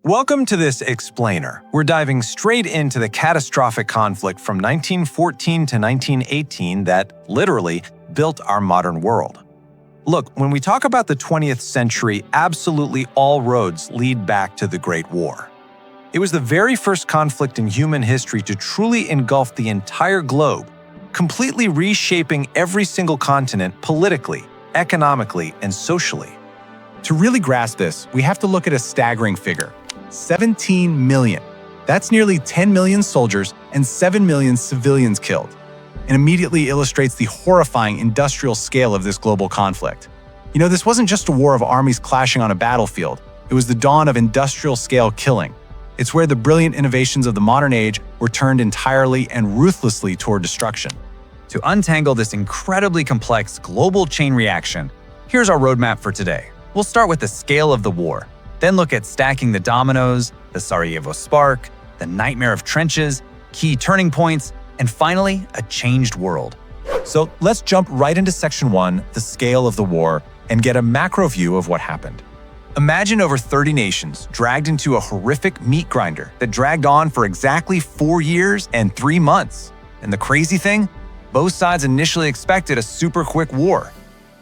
Welcome to this explainer. We're diving straight into the catastrophic conflict from 1914 to 1918 that literally built our modern world. Look, when we talk about the 20th century, absolutely all roads lead back to the Great War. It was the very first conflict in human history to truly engulf the entire globe, completely reshaping every single continent politically, economically, and socially. To really grasp this, we have to look at a staggering figure: 17 million. That's nearly 10 million soldiers and 7 million civilians killed, and immediately illustrates the horrifying industrial scale of this global conflict. This wasn't just a war of armies clashing on a battlefield. It was the dawn of industrial-scale killing. It's where the brilliant innovations of the modern age were turned entirely and ruthlessly toward destruction. To untangle this incredibly complex global chain reaction, here's our roadmap for today. We'll start with the scale of the war, then look at stacking the dominoes, the Sarajevo spark, the nightmare of trenches, key turning points, and finally, a changed world. So let's jump right into Section 1, the scale of the war, and get a macro view of what happened. Imagine over 30 nations dragged into a horrific meat grinder that dragged on for exactly 4 years and 3 months. And the crazy thing? Both sides initially expected a super quick war.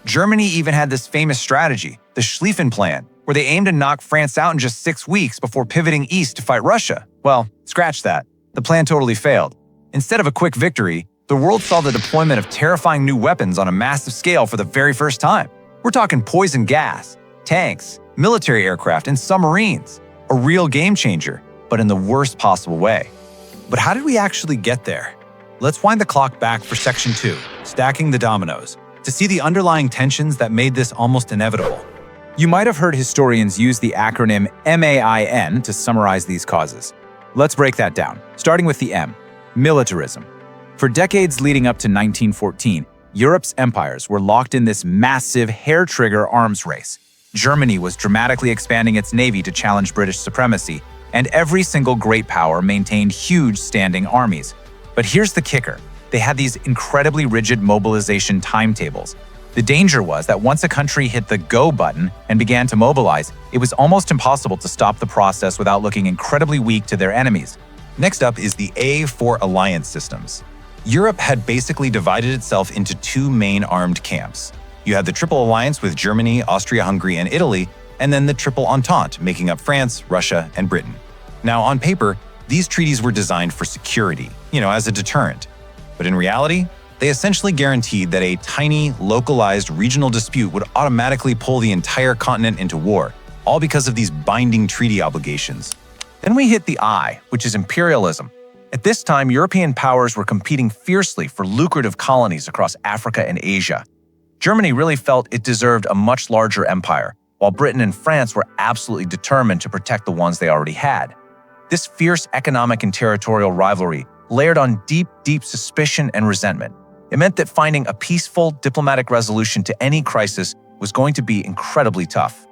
Germany even had this famous strategy, the Schlieffen Plan, where they aimed to knock France out in just 6 weeks before pivoting east to fight Russia. Well, scratch that. The plan totally failed. Instead of a quick victory, the world saw the deployment of terrifying new weapons on a massive scale for the very first time. We're talking poison gas, tanks, military aircraft, and submarines. A real game changer, but in the worst possible way. But how did we actually get there? Let's wind the clock back for Section 2, stacking the dominoes, to see the underlying tensions that made this almost inevitable. You might have heard historians use the acronym MAIN to summarize these causes. Let's break that down, starting with the M, militarism. For decades leading up to 1914, Europe's empires were locked in this massive hair-trigger arms race. Germany was dramatically expanding its navy to challenge British supremacy, and every single great power maintained huge standing armies. But here's the kicker: they had these incredibly rigid mobilization timetables. The danger was that once a country hit the go button and began to mobilize, it was almost impossible to stop the process without looking incredibly weak to their enemies. Next up is the A for alliance systems. Europe had basically divided itself into two main armed camps. You had the Triple Alliance with Germany, Austria-Hungary, and Italy, and then the Triple Entente, making up France, Russia, and Britain. Now, on paper, these treaties were designed for security, as a deterrent. But in reality, they essentially guaranteed that a tiny, localized regional dispute would automatically pull the entire continent into war, all because of these binding treaty obligations. Then we hit the I, which is imperialism. At this time, European powers were competing fiercely for lucrative colonies across Africa and Asia. Germany really felt it deserved a much larger empire, while Britain and France were absolutely determined to protect the ones they already had. This fierce economic and territorial rivalry layered on deep, deep suspicion and resentment. It meant that finding a peaceful, diplomatic resolution to any crisis was going to be incredibly tough.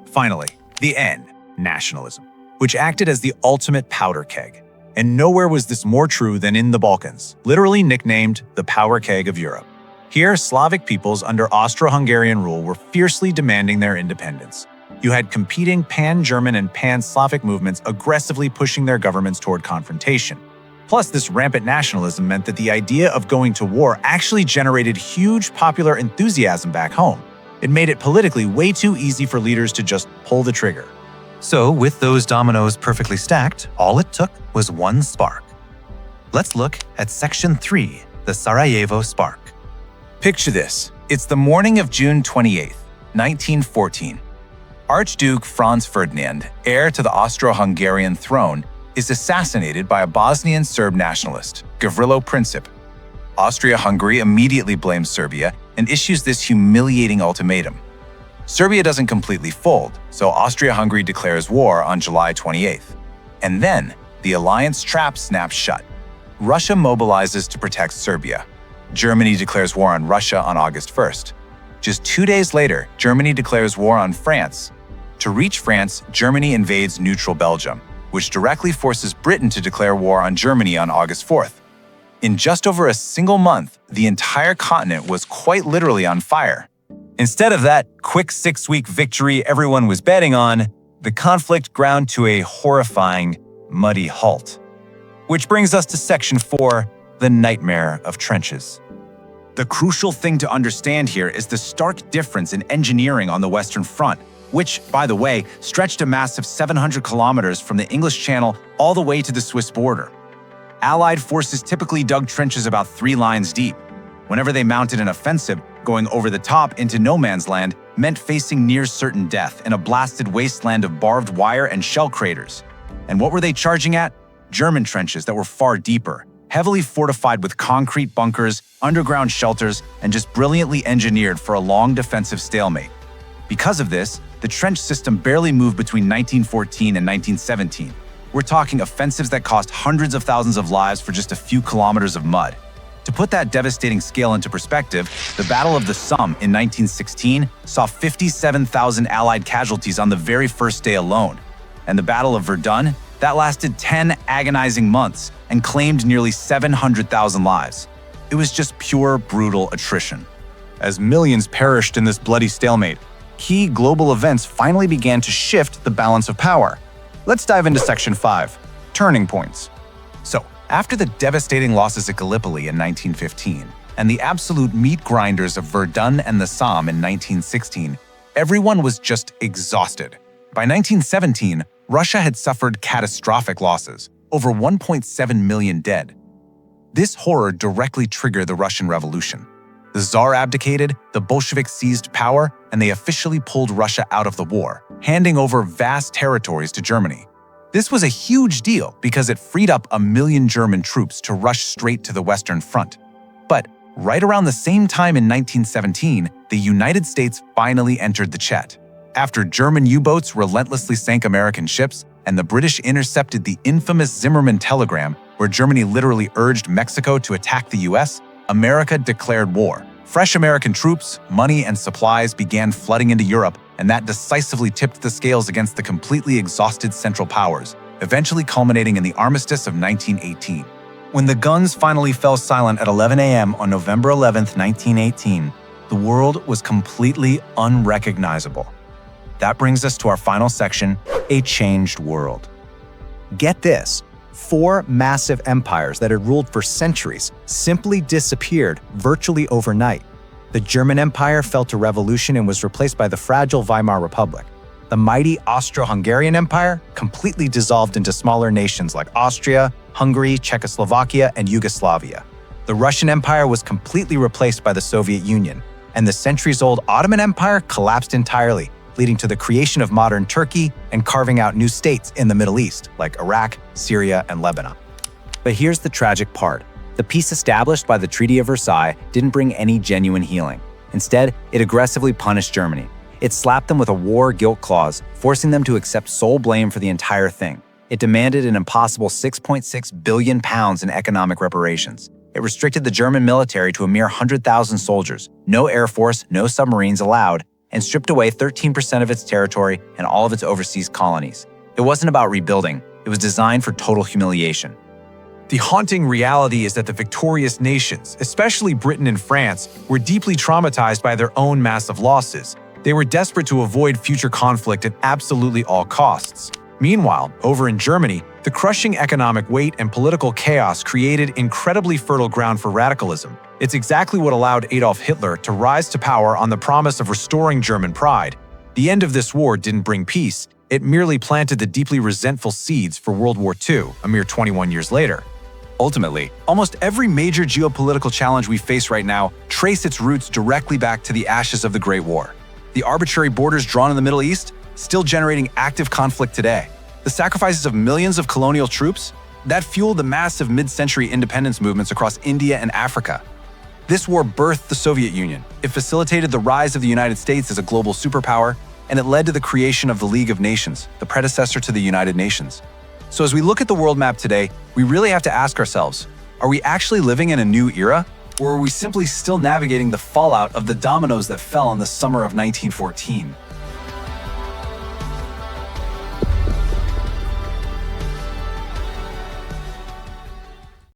Finally, the N, nationalism, which acted as the ultimate powder keg. And nowhere was this more true than in the Balkans, literally nicknamed the powder keg of Europe. Here, Slavic peoples under Austro-Hungarian rule were fiercely demanding their independence. You had competing pan-German and pan-Slavic movements aggressively pushing their governments toward confrontation. Plus, this rampant nationalism meant that the idea of going to war actually generated huge popular enthusiasm back home. It made it politically way too easy for leaders to just pull the trigger. So, with those dominoes perfectly stacked, all it took was one spark. Let's look at Section 3, the Sarajevo spark. Picture this. It's the morning of June 28, 1914. Archduke Franz Ferdinand, heir to the Austro-Hungarian throne, is assassinated by a Bosnian Serb nationalist, Gavrilo Princip. Austria-Hungary immediately blames Serbia and issues this humiliating ultimatum. Serbia doesn't completely fold, so Austria-Hungary declares war on July 28th. And then, the alliance trap snaps shut. Russia mobilizes to protect Serbia. Germany declares war on Russia on August 1st. Just 2 days later, Germany declares war on France. To reach France, Germany invades neutral Belgium, which directly forces Britain to declare war on Germany on August 4th. In just over a single month, the entire continent was quite literally on fire. Instead of that quick 6-week victory everyone was betting on, the conflict ground to a horrifying, muddy halt. Which brings us to Section 4, the nightmare of trenches. The crucial thing to understand here is the stark difference in engineering on the Western Front, which, by the way, stretched a massive 700 kilometers from the English Channel all the way to the Swiss border. Allied forces typically dug trenches about 3 lines deep. Whenever they mounted an offensive, going over the top into no man's land meant facing near certain death in a blasted wasteland of barbed wire and shell craters. And what were they charging at? German trenches that were far deeper, heavily fortified with concrete bunkers, underground shelters, and just brilliantly engineered for a long defensive stalemate. Because of this, the trench system barely moved between 1914 and 1917. We're talking offensives that cost hundreds of thousands of lives for just a few kilometers of mud. To put that devastating scale into perspective, the Battle of the Somme in 1916 saw 57,000 Allied casualties on the very first day alone. And the Battle of Verdun, that lasted 10 agonizing months and claimed nearly 700,000 lives. It was just pure, brutal attrition. As millions perished in this bloody stalemate, key global events finally began to shift the balance of power. Let's dive into Section 5, Turning Points. So, after the devastating losses at Gallipoli in 1915 and the absolute meat grinders of Verdun and the Somme in 1916, everyone was just exhausted. By 1917, Russia had suffered catastrophic losses, over 1.7 million dead. This horror directly triggered the Russian Revolution. The Tsar abdicated, the Bolsheviks seized power, and they officially pulled Russia out of the war, handing over vast territories to Germany. This was a huge deal because it freed up 1 million German troops to rush straight to the Western Front. But right around the same time in 1917, the United States finally entered the Chet. After German U-boats relentlessly sank American ships, and the British intercepted the infamous Zimmermann telegram, where Germany literally urged Mexico to attack the US, America declared war. Fresh American troops, money, and supplies began flooding into Europe, and that decisively tipped the scales against the completely exhausted Central Powers, eventually culminating in the Armistice of 1918. When the guns finally fell silent at 11 a.m. on November 11, 1918, the world was completely unrecognizable. That brings us to our final section, a changed world. Get this, 4 massive empires that had ruled for centuries simply disappeared virtually overnight. The German Empire fell to revolution and was replaced by the fragile Weimar Republic. The mighty Austro-Hungarian Empire completely dissolved into smaller nations like Austria, Hungary, Czechoslovakia, and Yugoslavia. The Russian Empire was completely replaced by the Soviet Union, and the centuries-old Ottoman Empire collapsed entirely, leading to the creation of modern Turkey and carving out new states in the Middle East, like Iraq, Syria, and Lebanon. But here's the tragic part. The peace established by the Treaty of Versailles didn't bring any genuine healing. Instead, it aggressively punished Germany. It slapped them with a war guilt clause, forcing them to accept sole blame for the entire thing. It demanded an impossible £6.6 billion in economic reparations. It restricted the German military to a mere 100,000 soldiers, no air force, no submarines allowed, and stripped away 13% of its territory and all of its overseas colonies. It wasn't about rebuilding. It was designed for total humiliation. The haunting reality is that the victorious nations, especially Britain and France, were deeply traumatized by their own massive losses. They were desperate to avoid future conflict at absolutely all costs. Meanwhile, over in Germany, the crushing economic weight and political chaos created incredibly fertile ground for radicalism. It's exactly what allowed Adolf Hitler to rise to power on the promise of restoring German pride. The end of this war didn't bring peace, it merely planted the deeply resentful seeds for World War II, a mere 21 years later. Ultimately, almost every major geopolitical challenge we face right now trace its roots directly back to the ashes of the Great War. The arbitrary borders drawn in the Middle East, still generating active conflict today. The sacrifices of millions of colonial troops, that fueled the massive mid-century independence movements across India and Africa. This war birthed the Soviet Union. It facilitated the rise of the United States as a global superpower, and it led to the creation of the League of Nations, the predecessor to the United Nations. So as we look at the world map today, we really have to ask ourselves, are we actually living in a new era? Or are we simply still navigating the fallout of the dominoes that fell in the summer of 1914?